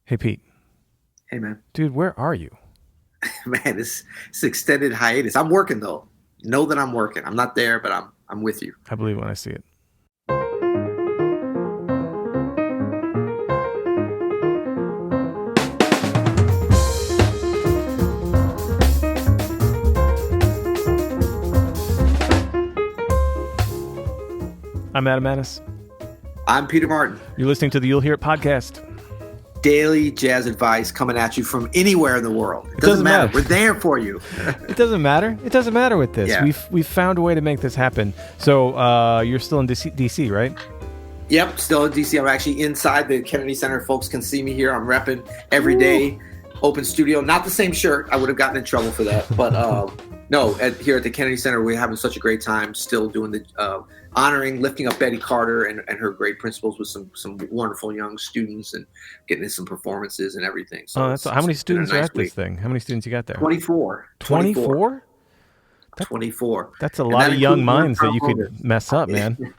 Hey, Pete. Hey, man. Dude, where are you? Man, this extended hiatus. I'm working though. Know that I'm working. I'm not there, but I'm with you. I believe when I see it. I'm Adam Maness. I'm Peter Martin. You're listening to the You'll Hear It podcast. Daily jazz advice coming at you from anywhere in the world. It doesn't matter. We're there for you. It doesn't matter. It doesn't matter with this. Yeah. We've found a way to make this happen. So you're still in DC, right? Yep, still in DC. I'm actually inside the Kennedy Center. Folks can see me here. I'm repping every day. Open studio. Not the same shirt. I would have gotten in trouble for that. But no, here at the Kennedy Center, we're having such a great time. Still doing the honoring, lifting up Betty Carter and her great principals with some wonderful young students and getting in some performances and everything. So how many students are at this thing? How many students you got there? 24. 24? 24. That's a lot of young minds that you could mess up, man.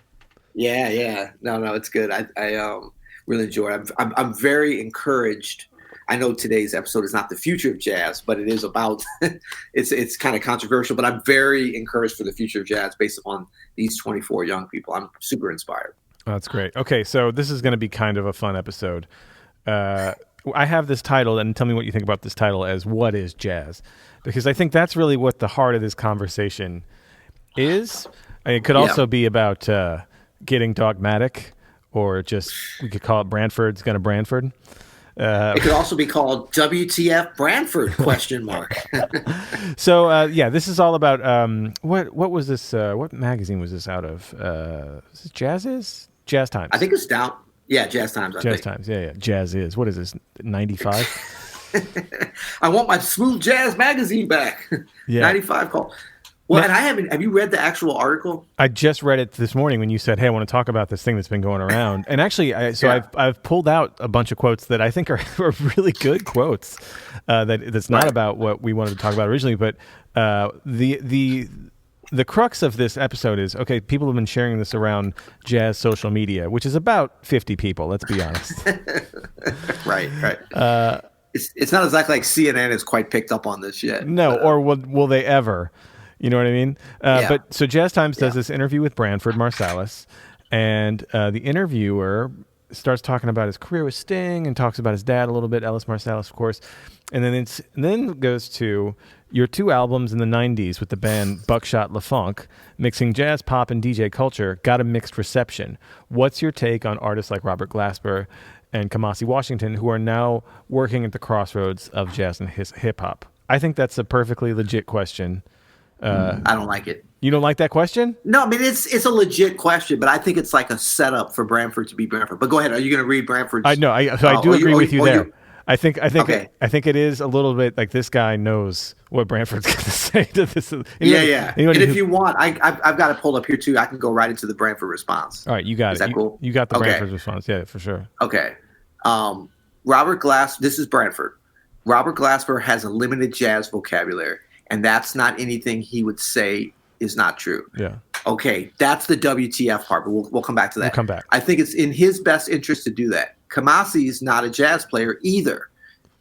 Yeah. No, it's good. I really enjoy it. I'm very encouraged. I know today's episode is not the future of jazz, but it is about, it's kind of controversial, but I'm very encouraged for the future of jazz based upon these 24 young people. I'm super inspired. Oh, that's great. Okay, so this is going to be kind of a fun episode. I have this title, and tell me what you think about this title as What is Jazz? Because I think that's really what the heart of this conversation is. It could also be about getting dogmatic, or just, we could call it Branford's going to Branford. It could also be called WTF Branford ? So this is all about what was this? What magazine was this out of? Is it JazzTimes? I think it's down. Yeah, JazzTimes. JazzTimes. Yeah. Jazz is. What is this? 95. I want my Smooth Jazz magazine back. Yeah. 95 call. Well, and I haven't. Have you read the actual article? I just read it this morning when you said, "Hey, I want to talk about this thing that's been going around." And actually, I've pulled out a bunch of quotes that I think are really good quotes. That's not about what we wanted to talk about originally, but the crux of this episode is, okay, people have been sharing this around jazz social media, which is about 50 people. Let's be honest. Right. It's not exactly like CNN has quite picked up on this yet. No, or will they ever? You know what I mean? But so JazzTimes does this interview with Branford Marsalis, and the interviewer starts talking about his career with Sting and talks about his dad a little bit, Ellis Marsalis, of course, and then goes to your two albums in the 90s with the band Buckshot LaFunk, mixing jazz, pop, and DJ culture, got a mixed reception. What's your take on artists like Robert Glasper and Kamasi Washington, who are now working at the crossroads of jazz and hip-hop? I think that's a perfectly legit question. I don't like it. You don't like that question? No, I mean it's a legit question, but I think it's like a setup for Branford to be Branford. But go ahead. Are you going to read Branford's? I do agree with you there. I think it is a little bit like this guy knows what Branford's going to say to this. And if you want, I've got it pulled up here too. I can go right into the Branford response. All right, you got it. Is that cool? You got the Branford response, yeah, for sure. Okay. This is Branford. Robert Glasper has a limited jazz vocabulary. And that's not anything he would say is not true. Yeah. Okay, that's the WTF part, but we'll come back to that. We'll come back. I think it's in his best interest to do that. Kamasi is not a jazz player either.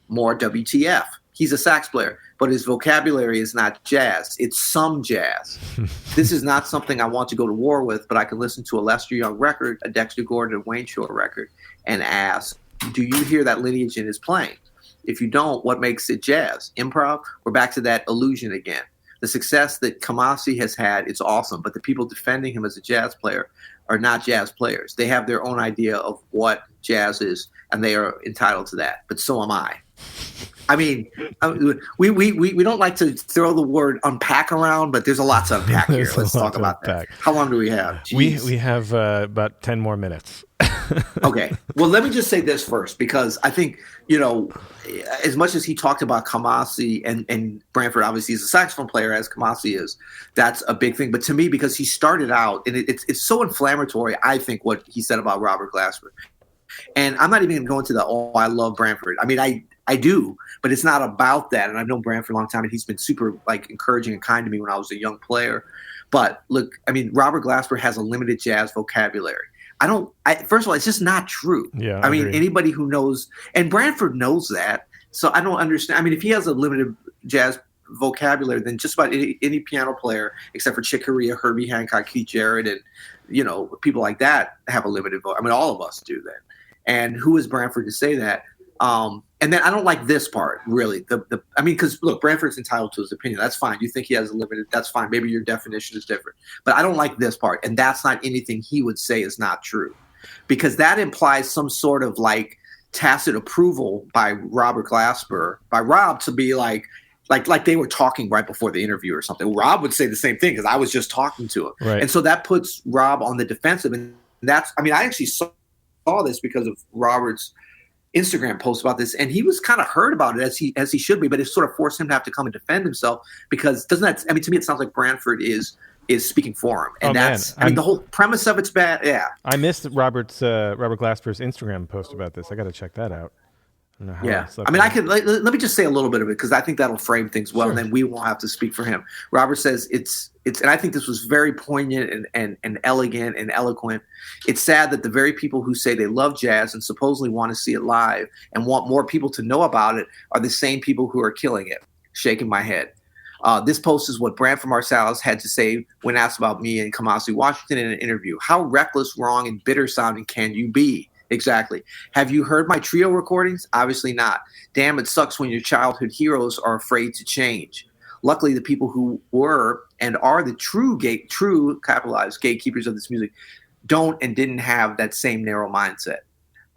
More WTF. He's a sax player, but his vocabulary is not jazz. It's some jazz. This is not something I want to go to war with, but I can listen to a Lester Young record, a Dexter Gordon and Wayne Shore record, and ask, do you hear that lineage in his playing? If you don't, what makes it jazz? Improv? We're back to that illusion again. The success that Kamasi has had, it's awesome, but the people defending him as a jazz player are not jazz players. They have their own idea of what jazz is, and they are entitled to that. But so am I. I mean, we don't like to throw the word unpack around, but there's a lot to unpack here. Let's talk about that. How long do we have? Jeez. We have about 10 more minutes. Okay. Well, let me just say this first, because I think, as much as he talked about Kamasi and Branford, obviously is a saxophone player as Kamasi is, that's a big thing. But to me, because he started out, and it's so inflammatory, I think, what he said about Robert Glasper. And I'm not even going to go into I love Branford. I mean, I do, but it's not about that. And I've known Branford a long time, and he's been super encouraging and kind to me when I was a young player. But look, I mean, Robert Glasper has a limited jazz vocabulary. First of all, it's just not true. Yeah, I mean, anybody who knows, and Branford knows that. So I don't understand. I mean, if he has a limited jazz vocabulary, then just about any piano player, except for Chick Corea, Herbie Hancock, Keith Jarrett, and people like that have a limited vote. I mean, all of us do that. And who is Branford to say that? And then I don't like this part, really. I mean, because look, Branford's entitled to his opinion. That's fine. You think he has a limited, that's fine. Maybe your definition is different. But I don't like this part. And that's not anything he would say is not true. Because that implies some sort of like tacit approval by Robert Glasper, by Rob, to be like they were talking right before the interview or something. Rob would say the same thing because I was just talking to him. Right. And so that puts Rob on the defensive. And that's, I mean, I actually saw this because of Robert's Instagram post about this, and he was kind of hurt about it as he should be, but it sort of forced him to have to come and defend himself, because doesn't that, I mean, to me it sounds like Branford is speaking for him, and I mean, the whole premise of it's bad. Yeah, I missed Robert Glasper's Instagram post about this. I got to check that out. I mean, I can let me just say a little bit of it, because I think that'll frame things well, sure. And then we won't have to speak for him. Robert says it's, and I think this was very poignant and elegant and eloquent. It's sad that the very people who say they love jazz and supposedly want to see it live and want more people to know about it are the same people who are killing it. Shaking my head. This post is what Branford Marsalis had to say when asked about me and Kamasi Washington in an interview. How reckless, wrong, and bitter sounding can you be? Exactly. Have you heard my trio recordings? Obviously not. Damn, it sucks when your childhood heroes are afraid to change. Luckily, the people who were and are the true capitalized gatekeepers of this music don't and didn't have that same narrow mindset.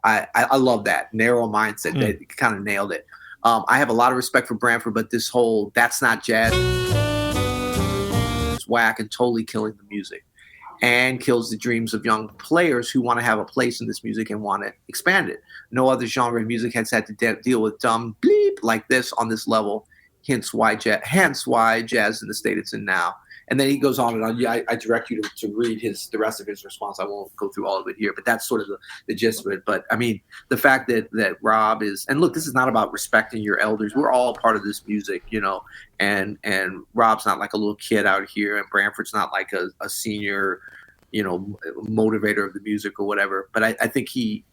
I love that narrow mindset. That kind of nailed it. I have a lot of respect for Branford, but this whole "that's not jazz" is whack and totally killing the music, and kills the dreams of young players who want to have a place in this music and want to expand it. No other genre of music has had to deal with dumb bleep like this on this level. Hence why jazz in the state it's in now. And then he goes on and on. Yeah, I direct you to read the rest of his response. I won't go through all of it here, but that's sort of the gist of it. But I mean, the fact that Rob is, and look, this is not about respecting your elders. We're all part of this music, and Rob's not like a little kid out here, and Branford's not like a senior, motivator of the music or whatever. But I think he,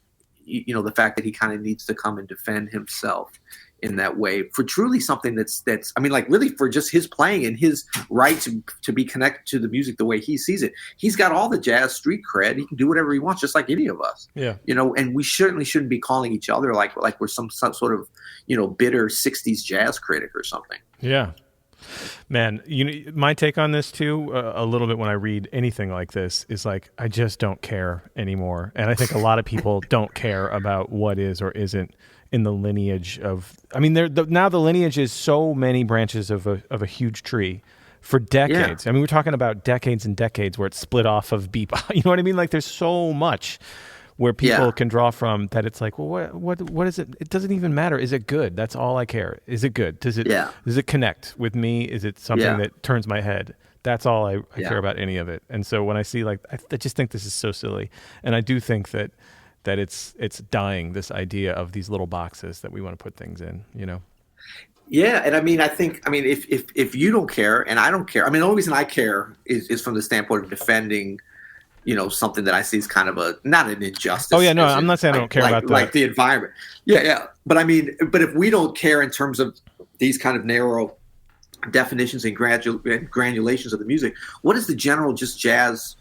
the fact that he kind of needs to come and defend himself in that way for truly something that's I mean, like, really for just his playing and his right to be connected to the music the way he sees it. He's got all the jazz street cred. He can do whatever he wants, just like any of us. Yeah. And we certainly shouldn't be calling each other like we're some sort of, bitter 60s jazz critic or something. Yeah. Man, my take on this too, a little bit when I read anything like this, is like, I just don't care anymore. And I think a lot of people don't care about what is or isn't in the lineage of, I mean, now the lineage is so many branches of a huge tree for decades. Yeah. I mean, we're talking about decades and decades where it's split off of bebop. You know what I mean? Like, there's so much where people can draw from that it's like, well, what is it? It doesn't even matter. Is it good? That's all I care. Is it good? Does it connect with me? Is it something that turns my head? That's all I care about any of it. And so when I see, like, I just think this is so silly. And I do think that it's dying, this idea of these little boxes that we want to put things in, Yeah, and I mean, if you don't care and I don't care, I mean, the only reason I care is from the standpoint of defending, something that I see is kind of not an injustice. Oh yeah, no, I'm not saying I don't care about that. Like the environment. Yeah. But I mean, if we don't care in terms of these kind of narrow definitions and granulations of the music, what does the general just jazz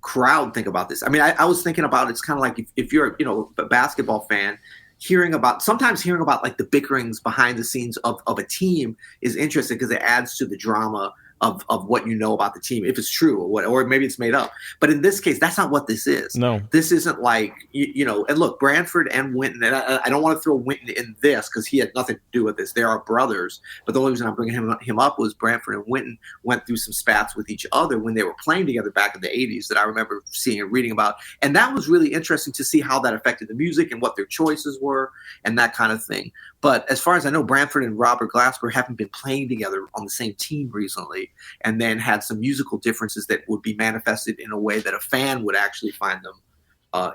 crowd think about this? I mean, I was thinking about, it's kind of like if you're a basketball fan, sometimes hearing about like the bickerings behind the scenes of a team is interesting because it adds to the drama of what you know about the team, if it's true or maybe it's made up. But in this case, that's not what this is. No, this isn't like, and look, Branford and Winton, and I don't want to throw Winton in this because he had nothing to do with this. They are brothers. But the only reason I'm bringing him up was Branford and Winton went through some spats with each other when they were playing together back in the 80s that I remember seeing and reading about. And that was really interesting to see how that affected the music and what their choices were and that kind of thing. But as far as I know, Branford and Robert Glasper haven't been playing together on the same team recently, and then had some musical differences that would be manifested in a way that a fan would actually find them,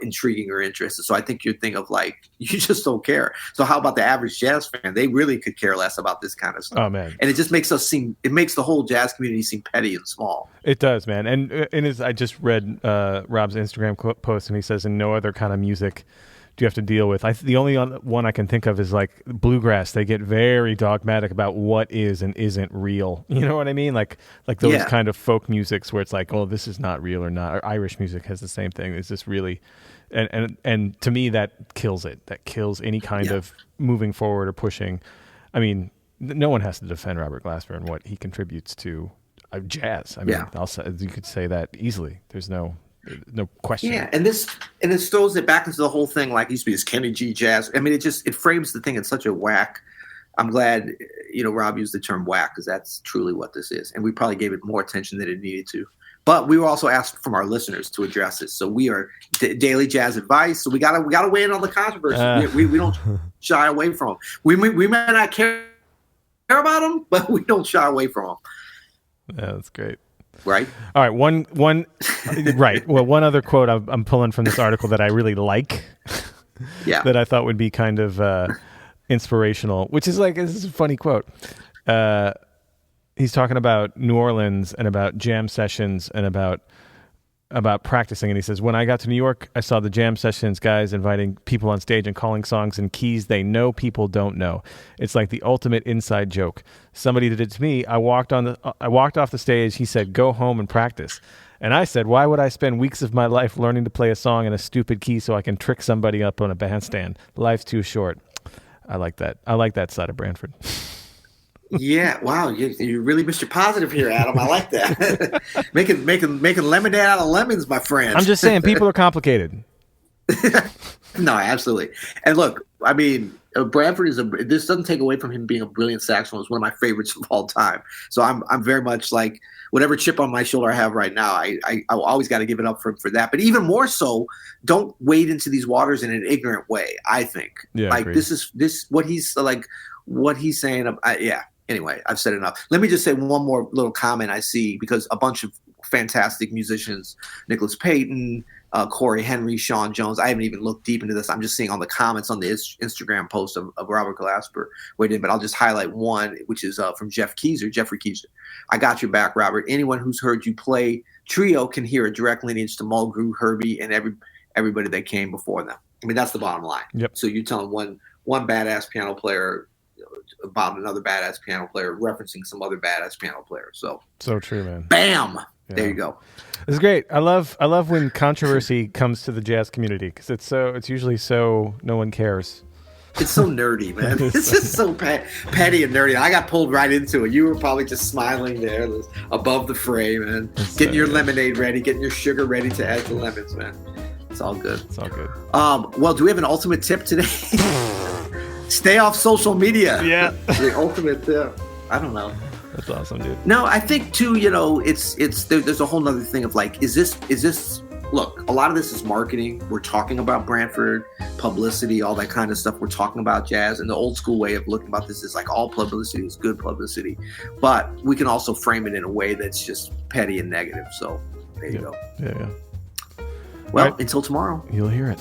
intriguing or interested. So I think your thing of like, you just don't care. So how about the average jazz fan? They really could care less about this kind of stuff. Oh man. And it just makes it makes the whole jazz community seem petty and small. It does, man. And I just read Rob's Instagram post, and he says, in no other kind of music do you have to deal with. The only one I can think of is like bluegrass. They get very dogmatic about what is and isn't real. You know what I mean? Like those kind of folk musics where it's like, oh, this is not real or not. Or Irish music has the same thing. Is this really? And to me, that kills it. That kills any kind of moving forward or pushing. I mean, no one has to defend Robert Glasper and what he contributes to jazz. I mean, you could say that easily. There's no question. Yeah, and this throws it back into the whole thing. Like, it used to be this Kenny G jazz. I mean, it frames the thing in such a whack. I'm glad Rob used the term whack, because that's truly what this is, and we probably gave it more attention than it needed to. But we were also asked from our listeners to address this, so we are daily jazz advice. So we gotta weigh in on the controversy. We don't shy away from them. We may not care about them, but we don't shy away from them. Yeah, that's great. Right. All right. One. Right. Well, one other quote I'm pulling from this article that I really like. Yeah. That I thought would be kind of inspirational, which is like, this is a funny quote. He's talking about New Orleans and about jam sessions and about practicing. And he says, when I got to New York, I saw the jam sessions guys inviting people on stage and calling songs in keys they know people don't know. It's like the ultimate inside joke. Somebody did it to me. I walked off the stage. He said, go home and practice. And I said, why would I spend weeks of my life learning to play a song in a stupid key so I can trick somebody up on a bandstand? Life's too short. I like that. I like that side of Branford. Yeah, wow, you really Mr. Positive here, Adam. I like that. making lemonade out of lemons, my friend. I'm just saying, people are complicated. No, absolutely. And look, I mean, Branford this doesn't take away from him being a brilliant saxophonist, one of my favorites of all time. So I'm very much like, whatever chip on my shoulder I have right now, I always got to give it up for that. But even more so, don't wade into these waters in an ignorant way, I think. Yeah, like, agreed. What he's saying. Anyway, I've said enough. Let me just say one more little comment I see, because a bunch of fantastic musicians, Nicholas Payton, Corey Henry, Sean Jones. I haven't even looked deep into this. I'm just seeing on the comments on the Instagram post of Robert Glasper weighed in, but I'll just highlight one, which is from Jeffrey Keyser. I got your back, Robert. Anyone who's heard you play trio can hear a direct lineage to Mulgrew, Herbie, and everybody that came before them. I mean, that's the bottom line. Yep. So you're telling one badass piano player about another badass piano player, referencing some other badass piano player. So true, man. Bam. Yeah. There you go. It's great. I love when controversy comes to the jazz community, because it's usually so no one cares. It's so nerdy, man. It's just so petty and nerdy. I got pulled right into it. You were probably just smiling there above the fray, man. Getting your lemonade ready, getting your sugar ready to add the lemons, man. It's all good. It's all good. Well, do we have an ultimate tip today? Stay off social media. Yeah. The ultimate tip. I don't know. That's awesome, dude. No, I think too, there's a whole nother thing of like, is this, look, a lot of this is marketing. We're talking about Branford, publicity, all that kind of stuff. We're talking about jazz, and the old school way of looking about this is like all publicity is good publicity, but we can also frame it in a way that's just petty and negative. So there you go. Yeah. Well, until tomorrow. You'll hear it.